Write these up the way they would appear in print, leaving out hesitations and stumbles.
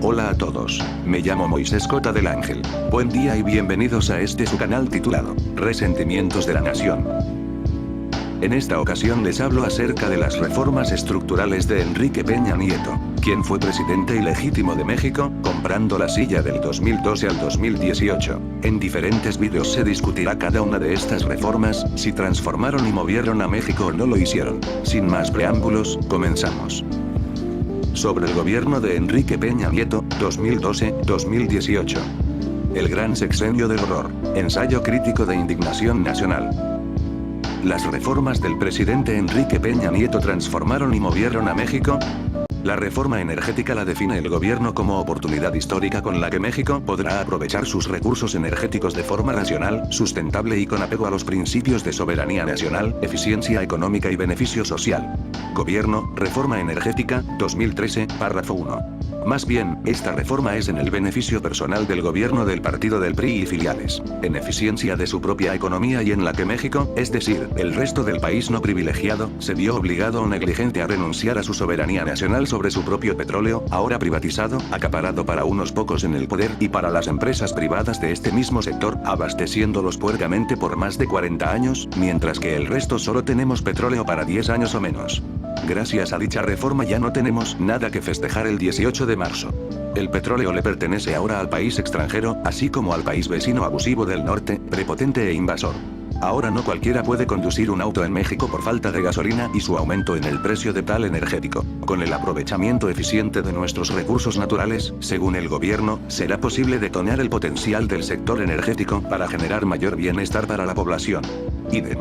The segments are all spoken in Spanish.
Hola a todos, me llamo Moisés Cota del Ángel. Buen día y bienvenidos a este su canal titulado Resentimientos de la Nación. En esta ocasión les hablo acerca de las reformas estructurales de Enrique Peña Nieto, quien fue presidente ilegítimo de México, comprando la silla del 2012 al 2018. En diferentes vídeos se discutirá cada una de estas reformas, si transformaron y movieron a México o no lo hicieron. Sin más preámbulos, comenzamos. Sobre el gobierno de Enrique Peña Nieto, 2012-2018. El gran sexenio del horror. Ensayo crítico de indignación nacional. ¿Las reformas del presidente Enrique Peña Nieto transformaron y movieron a México? La reforma energética la define el gobierno como oportunidad histórica con la que México podrá aprovechar sus recursos energéticos de forma racional, sustentable y con apego a los principios de soberanía nacional, eficiencia económica y beneficio social. Gobierno, Reforma Energética, 2013, párrafo 1. Más bien, esta reforma es en el beneficio personal del gobierno del partido del PRI y filiales, en eficiencia de su propia economía y en la que México, es decir, el resto del país no privilegiado, se vio obligado o negligente a renunciar a su soberanía nacional sobre su propio petróleo, ahora privatizado, acaparado para unos pocos en el poder y para las empresas privadas de este mismo sector, abasteciéndolos puercamente por más de 40 años, mientras que el resto solo tenemos petróleo para 10 años o menos. Gracias a dicha reforma ya no tenemos nada que festejar el 18 de marzo. El petróleo le pertenece ahora al país extranjero, así como al país vecino abusivo del norte, prepotente e invasor. Ahora no cualquiera puede conducir un auto en México por falta de gasolina y su aumento en el precio de tal energético. Con el aprovechamiento eficiente de nuestros recursos naturales, según el gobierno, será posible detonar el potencial del sector energético para generar mayor bienestar para la población. Idem.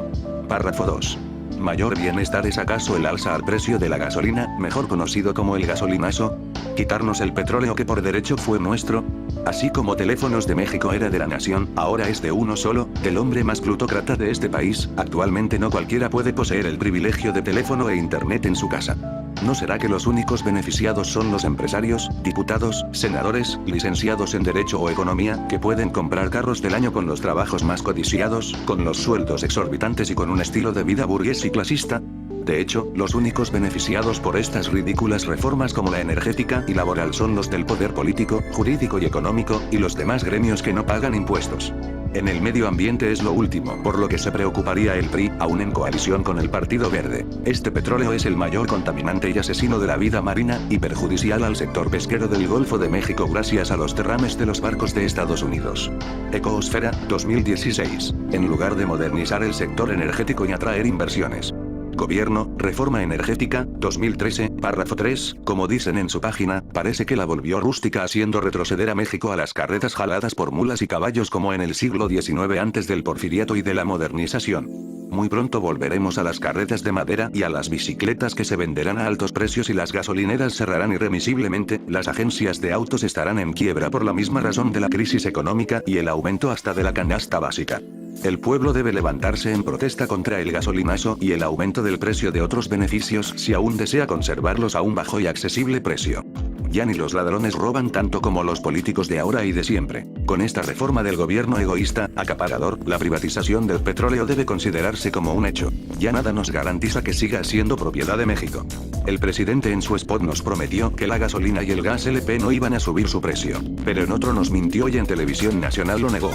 Párrafo 2. ¿Mayor bienestar es acaso el alza al precio de la gasolina, mejor conocido como el gasolinazo? ¿Quitarnos el petróleo que por derecho fue nuestro? Así como Teléfonos de México era de la nación, ahora es de uno solo, del hombre más plutócrata de este país. Actualmente no cualquiera puede poseer el privilegio de teléfono e internet en su casa. ¿No será que los únicos beneficiados son los empresarios, diputados, senadores, licenciados en Derecho o Economía, que pueden comprar carros del año con los trabajos más codiciados, con los sueldos exorbitantes y con un estilo de vida burgués y clasista? De hecho, los únicos beneficiados por estas ridículas reformas como la energética y laboral son los del poder político, jurídico y económico, y los demás gremios que no pagan impuestos. En el medio ambiente es lo último, por lo que se preocuparía el PRI, aún en coalición con el Partido Verde. Este petróleo es el mayor contaminante y asesino de la vida marina, y perjudicial al sector pesquero del Golfo de México gracias a los derrames de los barcos de Estados Unidos. Ecosfera, 2016. En lugar de modernizar el sector energético y atraer inversiones. Gobierno, Reforma Energética, 2013, párrafo 3, como dicen en su página, parece que la volvió rústica haciendo retroceder a México a las carretas jaladas por mulas y caballos como en el siglo XIX antes del porfiriato y de la modernización. Muy pronto volveremos a las carretas de madera y a las bicicletas que se venderán a altos precios y las gasolineras cerrarán irremisiblemente, las agencias de autos estarán en quiebra por la misma razón de la crisis económica y el aumento hasta de la canasta básica. El pueblo debe levantarse en protesta contra el gasolinazo y el aumento del precio de otros beneficios si aún desea conservarlos a un bajo y accesible precio. Ya ni los ladrones roban tanto como los políticos de ahora y de siempre. Con esta reforma del gobierno egoísta, acaparador, la privatización del petróleo debe considerarse como un hecho. Ya nada nos garantiza que siga siendo propiedad de México. El presidente en su spot nos prometió que la gasolina y el gas LP no iban a subir su precio. Pero en otro nos mintió y en televisión nacional lo negó.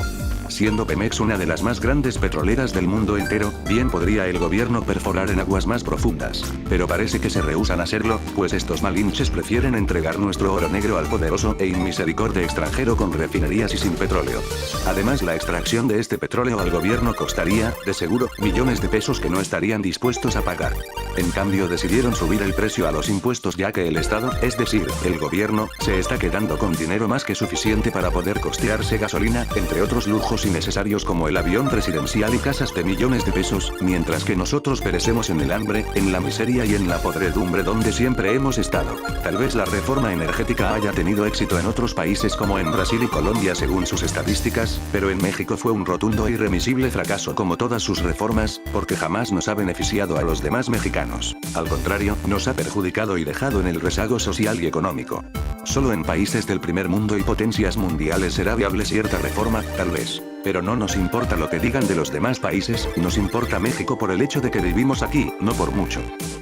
Siendo Pemex una de las más grandes petroleras del mundo entero, bien podría el gobierno perforar en aguas más profundas. Pero parece que se rehúsan a hacerlo, pues estos malinches prefieren entregar nuestro oro negro al poderoso e inmisericorde extranjero con refinerías y sin petróleo. Además, la extracción de este petróleo al gobierno costaría, de seguro, millones de pesos que no estarían dispuestos a pagar. En cambio decidieron subir el precio a los impuestos ya que el Estado, es decir, el gobierno, se está quedando con dinero más que suficiente para poder costearse gasolina, entre otros lujos innecesarios como el avión presidencial y casas de millones de pesos, mientras que nosotros perecemos en el hambre, en la miseria y en la podredumbre donde siempre hemos estado. Tal vez la reforma energética haya tenido éxito en otros países como en Brasil y Colombia según sus estadísticas, pero en México fue un rotundo e irremisible fracaso como todas sus reformas, porque jamás nos ha beneficiado a los demás mexicanos. Al contrario, nos ha perjudicado y dejado en el rezago social y económico. Solo en países del primer mundo y potencias mundiales será viable cierta reforma, tal vez. Pero no nos importa lo que digan de los demás países, nos importa México por el hecho de que vivimos aquí, no por mucho.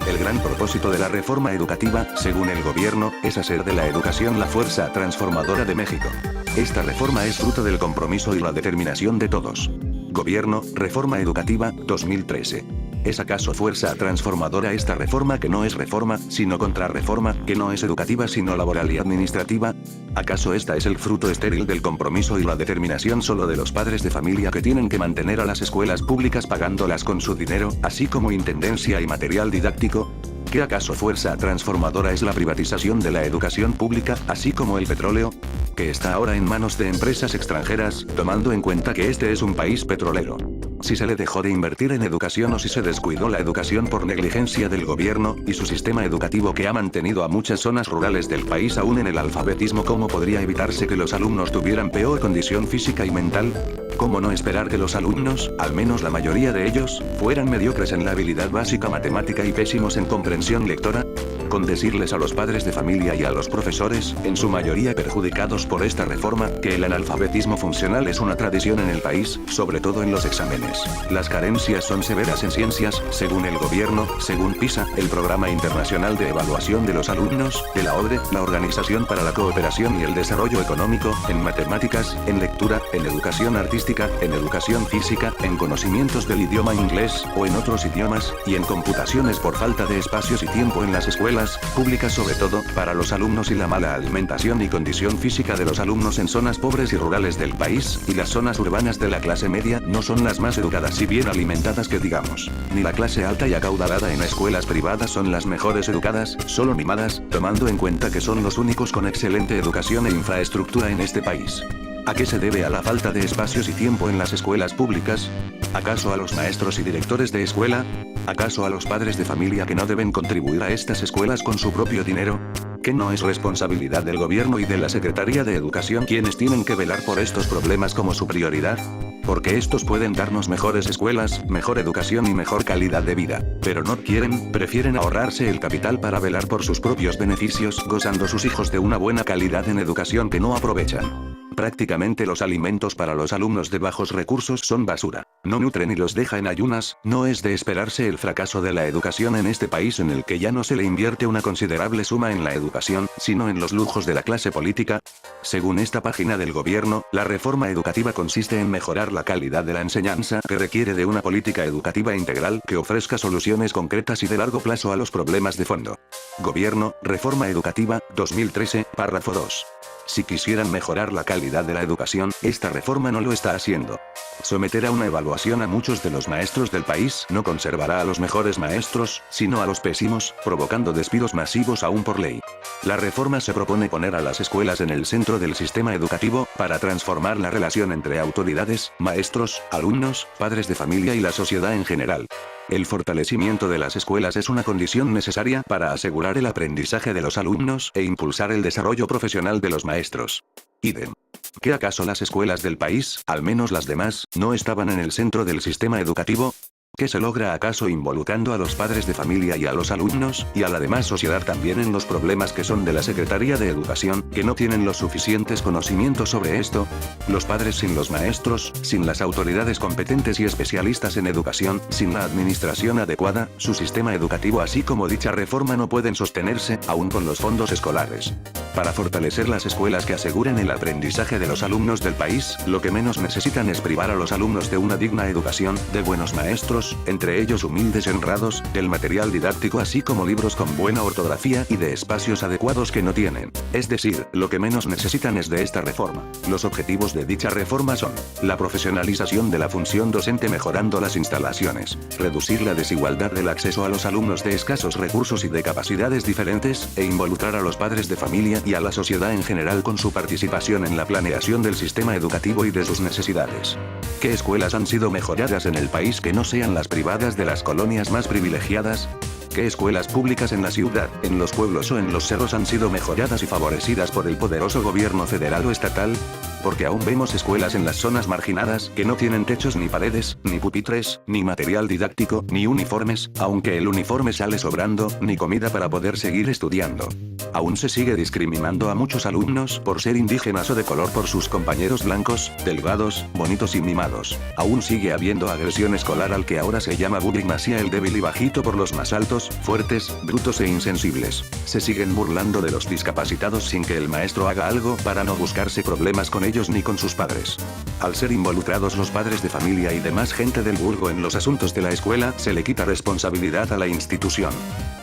El gran propósito de la reforma educativa, según el gobierno, es hacer de la educación la fuerza transformadora de México. Esta reforma es fruto del compromiso y la determinación de todos. Gobierno, Reforma Educativa, 2013. ¿Es acaso fuerza transformadora esta reforma que no es reforma, sino contrarreforma, que no es educativa sino laboral y administrativa? ¿Acaso esta es el fruto estéril del compromiso y la determinación solo de los padres de familia que tienen que mantener a las escuelas públicas pagándolas con su dinero, así como intendencia y material didáctico? ¿Qué acaso fuerza transformadora es la privatización de la educación pública, así como el petróleo? Que está ahora en manos de empresas extranjeras, tomando en cuenta que este es un país petrolero. Si se le dejó de invertir en educación o si se descuidó la educación por negligencia del gobierno, y su sistema educativo que ha mantenido a muchas zonas rurales del país aún en el alfabetismo, ¿cómo podría evitarse que los alumnos tuvieran peor condición física y mental? ¿Cómo no esperar que los alumnos, al menos la mayoría de ellos, fueran mediocres en la habilidad básica matemática y pésimos en comprensión lectora? Con decirles a los padres de familia y a los profesores, en su mayoría perjudicados por esta reforma, que el analfabetismo funcional es una tradición en el país, sobre todo en los exámenes. Las carencias son severas en ciencias, según el gobierno, según PISA, el Programa Internacional de Evaluación de los Alumnos, de la OCDE, la Organización para la Cooperación y el Desarrollo Económico, en matemáticas, en lectura, en educación artística, en educación física, en conocimientos del idioma inglés, o en otros idiomas, y en computaciones por falta de espacios y tiempo en las escuelas públicas, sobre todo, para los alumnos, y la mala alimentación y condición física de los alumnos en zonas pobres y rurales del país, y las zonas urbanas de la clase media, no son las más educadas y bien alimentadas que digamos. Ni la clase alta y acaudalada en escuelas privadas son las mejores educadas, solo mimadas, tomando en cuenta que son los únicos con excelente educación e infraestructura en este país. ¿A qué se debe a la falta de espacios y tiempo en las escuelas públicas? ¿Acaso a los maestros y directores de escuela? ¿Acaso a los padres de familia que no deben contribuir a estas escuelas con su propio dinero? ¿Que no es responsabilidad del gobierno y de la Secretaría de Educación quienes tienen que velar por estos problemas como su prioridad? Porque estos pueden darnos mejores escuelas, mejor educación y mejor calidad de vida, pero no quieren, prefieren ahorrarse el capital para velar por sus propios beneficios, gozando sus hijos de una buena calidad en educación que no aprovechan. Prácticamente los alimentos para los alumnos de bajos recursos son basura. No nutren y los deja en ayunas. No es de esperarse el fracaso de la educación en este país en el que ya no se le invierte una considerable suma en la educación, sino en los lujos de la clase política. Según esta página del gobierno, la reforma educativa consiste en mejorar la calidad de la enseñanza, que requiere de una política educativa integral que ofrezca soluciones concretas y de largo plazo a los problemas de fondo. Gobierno, Reforma Educativa, 2013, párrafo 2. Si quisieran mejorar la calidad de la educación, esta reforma no lo está haciendo. Someter a una evaluación a muchos de los maestros del país no conservará a los mejores maestros, sino a los pésimos, provocando despidos masivos aún por ley. La reforma se propone poner a las escuelas en el centro del sistema educativo, para transformar la relación entre autoridades, maestros, alumnos, padres de familia y la sociedad en general. El fortalecimiento de las escuelas es una condición necesaria para asegurar el aprendizaje de los alumnos e impulsar el desarrollo profesional de los maestros. Idem. ¿Que acaso las escuelas del país, al menos las demás, no estaban en el centro del sistema educativo? ¿Qué se logra acaso involucrando a los padres de familia y a los alumnos, y a la demás sociedad también en los problemas que son de la Secretaría de Educación, que no tienen los suficientes conocimientos sobre esto? Los padres sin los maestros, sin las autoridades competentes y especialistas en educación, sin la administración adecuada, su sistema educativo así como dicha reforma no pueden sostenerse, aún con los fondos escolares. Para fortalecer las escuelas que aseguren el aprendizaje de los alumnos del país, lo que menos necesitan es privar a los alumnos de una digna educación, de buenos maestros, entre ellos humildes y honrados, del material didáctico así como libros con buena ortografía y de espacios adecuados que no tienen. Es decir, lo que menos necesitan es de esta reforma. Los objetivos de dicha reforma son: la profesionalización de la función docente mejorando las instalaciones, reducir la desigualdad del acceso a los alumnos de escasos recursos y de capacidades diferentes, e involucrar a los padres de familia y a la sociedad en general con su participación en la planeación del sistema educativo y de sus necesidades. ¿Qué escuelas han sido mejoradas en el país que no sean las privadas de las colonias más privilegiadas? ¿Qué escuelas públicas en la ciudad, en los pueblos o en los cerros han sido mejoradas y favorecidas por el poderoso gobierno federal o estatal? Porque aún vemos escuelas en las zonas marginadas que no tienen techos ni paredes, ni pupitres, ni material didáctico, ni uniformes, aunque el uniforme sale sobrando, ni comida para poder seguir estudiando. Aún se sigue discriminando a muchos alumnos por ser indígenas o de color por sus compañeros blancos, delgados, bonitos y mimados. Aún sigue habiendo agresión escolar al que ahora se llama bullying hacia el débil y bajito por los más altos, fuertes, brutos e insensibles. Se siguen burlando de los discapacitados sin que el maestro haga algo para no buscarse problemas con ellos ni con sus padres. Al ser involucrados los padres de familia y demás gente del vulgo en los asuntos de la escuela, se le quita responsabilidad a la institución.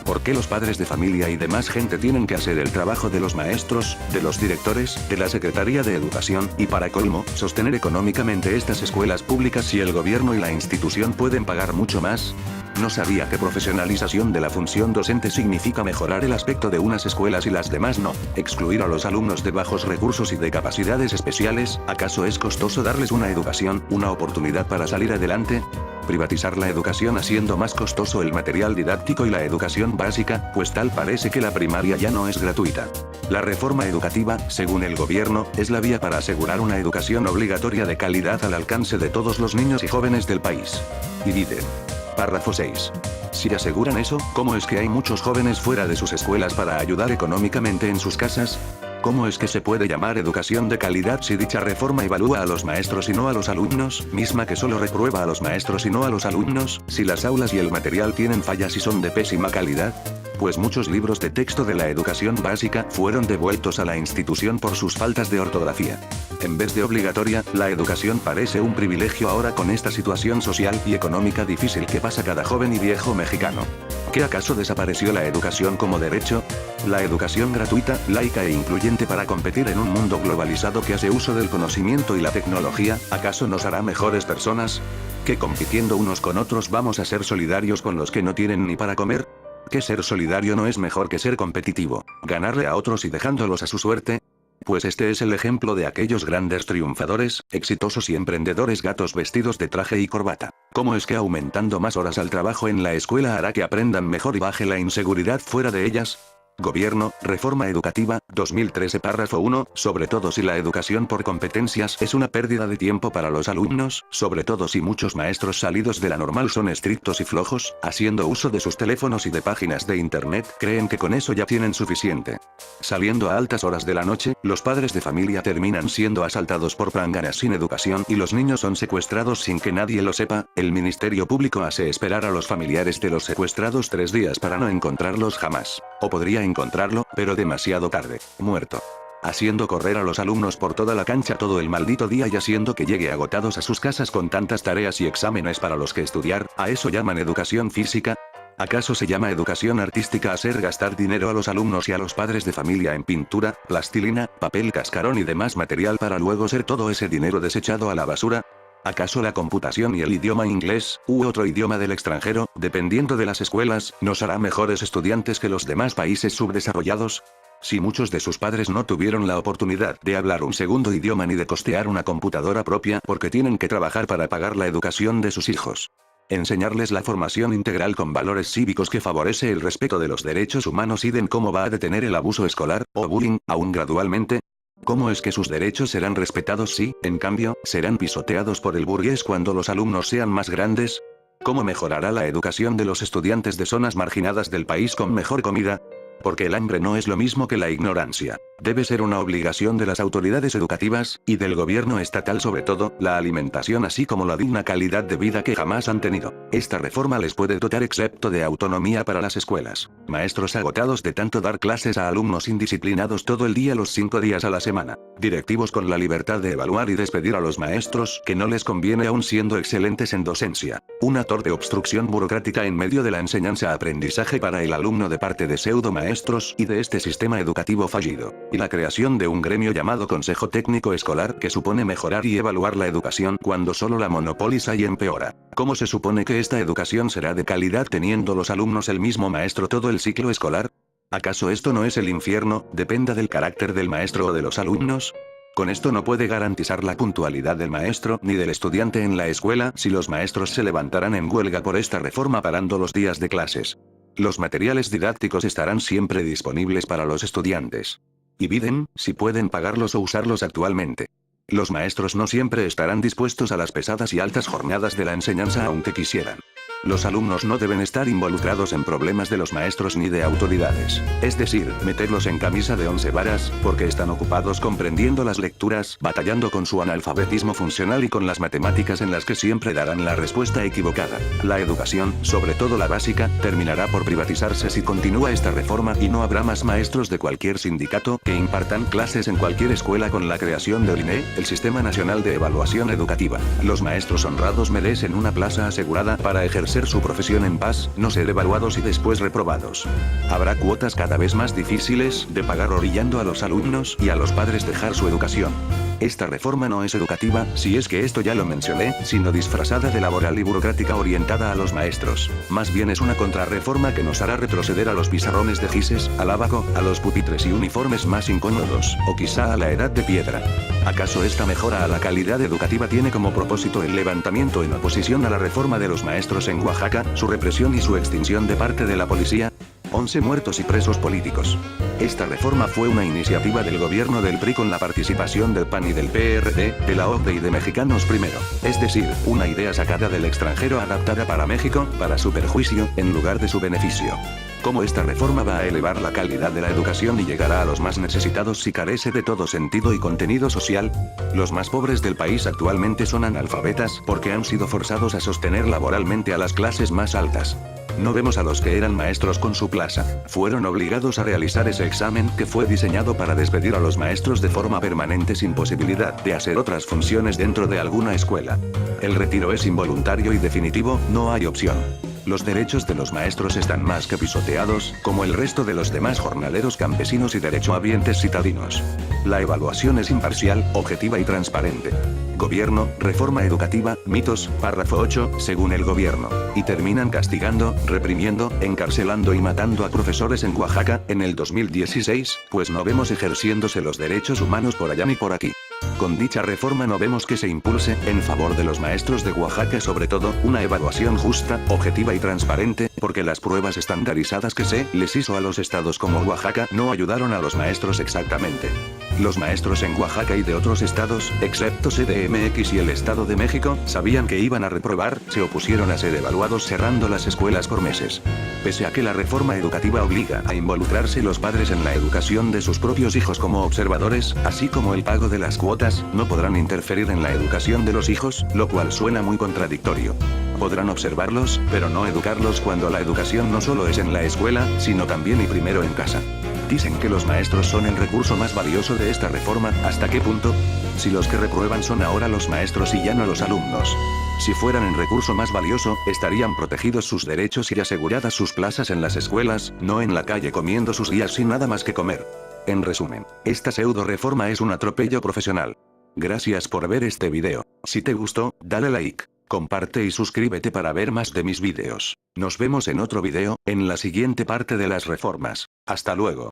¿Por qué los padres de familia y demás gente tienen que hacer el trabajo de los maestros, de los directores, de la Secretaría de Educación, y para colmo, sostener económicamente estas escuelas públicas si el gobierno y la institución pueden pagar mucho más? No sabía que profesionalización de la función docente significa mejorar el aspecto de unas escuelas y las demás no. Excluir a los alumnos de bajos recursos y de capacidades especiales, ¿acaso es costoso darles una educación, una oportunidad para salir adelante? Privatizar la educación haciendo más costoso el material didáctico y la educación básica, pues tal parece que la primaria ya no es gratuita. La reforma educativa, según el gobierno, es la vía para asegurar una educación obligatoria de calidad al alcance de todos los niños y jóvenes del país. Y dicen. Párrafo 6. Si aseguran eso, ¿cómo es que hay muchos jóvenes fuera de sus escuelas para ayudar económicamente en sus casas? ¿Cómo es que se puede llamar educación de calidad si dicha reforma evalúa a los maestros y no a los alumnos, misma que solo reprueba a los maestros y no a los alumnos, si las aulas y el material tienen fallas y son de pésima calidad? Pues muchos libros de texto de la educación básica fueron devueltos a la institución por sus faltas de ortografía. En vez de obligatoria, la educación parece un privilegio ahora con esta situación social y económica difícil que pasa cada joven y viejo mexicano. ¿Qué acaso desapareció la educación como derecho? La educación gratuita, laica e incluyente para competir en un mundo globalizado que hace uso del conocimiento y la tecnología, ¿acaso nos hará mejores personas? ¿Que compitiendo unos con otros vamos a ser solidarios con los que no tienen ni para comer? ¿Que ser solidario no es mejor que ser competitivo, ganarle a otros y dejándolos a su suerte? Pues este es el ejemplo de aquellos grandes triunfadores, exitosos y emprendedores gatos vestidos de traje y corbata. ¿Cómo es que aumentando más horas al trabajo en la escuela hará que aprendan mejor y baje la inseguridad fuera de ellas? Gobierno, Reforma Educativa, 2013 párrafo 1, sobre todo si la educación por competencias es una pérdida de tiempo para los alumnos, sobre todo si muchos maestros salidos de la normal son estrictos y flojos, haciendo uso de sus teléfonos y de páginas de internet, creen que con eso ya tienen suficiente. Saliendo a altas horas de la noche, los padres de familia terminan siendo asaltados por pranganas sin educación y los niños son secuestrados sin que nadie lo sepa, el Ministerio Público hace esperar a los familiares de los secuestrados 3 días para no encontrarlos jamás. O podría encontrarlo, pero demasiado tarde, muerto. Haciendo correr a los alumnos por toda la cancha todo el maldito día y haciendo que llegue agotados a sus casas con tantas tareas y exámenes para los que estudiar, ¿a eso llaman educación física? ¿Acaso se llama educación artística hacer gastar dinero a los alumnos y a los padres de familia en pintura, plastilina, papel cascarón y demás material para luego ser todo ese dinero desechado a la basura? ¿Acaso la computación y el idioma inglés, u otro idioma del extranjero, dependiendo de las escuelas, nos hará mejores estudiantes que los demás países subdesarrollados? Si muchos de sus padres no tuvieron la oportunidad de hablar un segundo idioma ni de costear una computadora propia porque tienen que trabajar para pagar la educación de sus hijos. Enseñarles la formación integral con valores cívicos que favorece el respeto de los derechos humanos y den cómo va a detener el abuso escolar, o bullying, aún gradualmente. ¿Cómo es que sus derechos serán respetados si, en cambio, serán pisoteados por el burgués cuando los alumnos sean más grandes? ¿Cómo mejorará la educación de los estudiantes de zonas marginadas del país con mejor comida? Porque el hambre no es lo mismo que la ignorancia. Debe ser una obligación de las autoridades educativas, y del gobierno estatal sobre todo, la alimentación así como la digna calidad de vida que jamás han tenido. Esta reforma les puede dotar excepto de autonomía para las escuelas. Maestros agotados de tanto dar clases a alumnos indisciplinados todo el día los 5 días a la semana. Directivos con la libertad de evaluar y despedir a los maestros que no les conviene aún siendo excelentes en docencia. Una torpe obstrucción burocrática en medio de la enseñanza-aprendizaje para el alumno de parte de pseudo maestros y de este sistema educativo fallido. Y la creación de un gremio llamado Consejo Técnico Escolar que supone mejorar y evaluar la educación cuando solo la monopoliza y empeora. ¿Cómo se supone que esta educación será de calidad teniendo los alumnos el mismo maestro todo el ciclo escolar? ¿Acaso esto no es el infierno, dependa del carácter del maestro o de los alumnos? Con esto no puede garantizar la puntualidad del maestro ni del estudiante en la escuela si los maestros se levantaran en huelga por esta reforma parando los días de clases. Los materiales didácticos estarán siempre disponibles para los estudiantes. Y piden, si pueden pagarlos o usarlos actualmente. Los maestros no siempre estarán dispuestos a las pesadas y altas jornadas de la enseñanza aunque quisieran. Los alumnos no deben estar involucrados en problemas de los maestros ni de autoridades. Es decir, meterlos en camisa de 11 varas, porque están ocupados comprendiendo las lecturas, batallando con su analfabetismo funcional y con las matemáticas en las que siempre darán la respuesta equivocada. La educación, sobre todo la básica, terminará por privatizarse si continúa esta reforma y no habrá más maestros de cualquier sindicato que impartan clases en cualquier escuela con la creación del INE, el Sistema Nacional de Evaluación Educativa. Los maestros honrados merecen una plaza asegurada para ejercer su profesión en paz, no ser evaluados y después reprobados. Habrá cuotas cada vez más difíciles de pagar orillando a los alumnos y a los padres dejar su educación. Esta reforma no es educativa, si es que esto ya lo mencioné, sino disfrazada de laboral y burocrática orientada a los maestros. Más bien es una contrarreforma que nos hará retroceder a los pizarrones de gises, al abaco, a los pupitres y uniformes más incómodos, o quizá a la edad de piedra. ¿Acaso esta mejora a la calidad educativa tiene como propósito el levantamiento en oposición a la reforma de los maestros en Oaxaca, su represión y su extinción de parte de la policía? 11 muertos y presos políticos. Esta reforma fue una iniciativa del gobierno del PRI con la participación del PAN y del PRD, de la OCDE y de Mexicanos Primero. Es decir, una idea sacada del extranjero adaptada para México, para su perjuicio, en lugar de su beneficio. ¿Cómo esta reforma va a elevar la calidad de la educación y llegará a los más necesitados si carece de todo sentido y contenido social? Los más pobres del país actualmente son analfabetas porque han sido forzados a sostener laboralmente a las clases más altas. No vemos a los que eran maestros con su plaza. Fueron obligados a realizar ese examen que fue diseñado para despedir a los maestros de forma permanente sin posibilidad de hacer otras funciones dentro de alguna escuela. El retiro es involuntario y definitivo, no hay opción. Los derechos de los maestros están más que pisoteados, como el resto de los demás jornaleros campesinos y derechohabientes citadinos. La evaluación es imparcial, objetiva y transparente. Gobierno, reforma educativa, mitos, párrafo 8, según el gobierno. Y terminan castigando, reprimiendo, encarcelando y matando a profesores en Oaxaca, en el 2016, pues no vemos ejerciéndose los derechos humanos por allá ni por aquí. Con dicha reforma no vemos que se impulse, en favor de los maestros de Oaxaca sobre todo, una evaluación justa, objetiva y transparente, porque las pruebas estandarizadas que se les hizo a los estados como Oaxaca no ayudaron a los maestros exactamente. Los maestros en Oaxaca y de otros estados, excepto CDMX y el Estado de México, sabían que iban a reprobar, se opusieron a ser evaluados cerrando las escuelas por meses. Pese a que la reforma educativa obliga a involucrarse los padres en la educación de sus propios hijos como observadores, así como el pago de las cuotas, no podrán interferir en la educación de los hijos, lo cual suena muy contradictorio. Podrán observarlos, pero no educarlos cuando la educación no solo es en la escuela, sino también y primero en casa. Dicen que los maestros son el recurso más valioso de esta reforma, ¿hasta qué punto? Si los que reprueban son ahora los maestros y ya no los alumnos. Si fueran el recurso más valioso, estarían protegidos sus derechos y aseguradas sus plazas en las escuelas, no en la calle comiendo sus días sin nada más que comer. En resumen, esta pseudo reforma es un atropello profesional. Gracias por ver este video. Si te gustó, dale like, comparte y suscríbete para ver más de mis videos. Nos vemos en otro video, en la siguiente parte de las reformas. Hasta luego.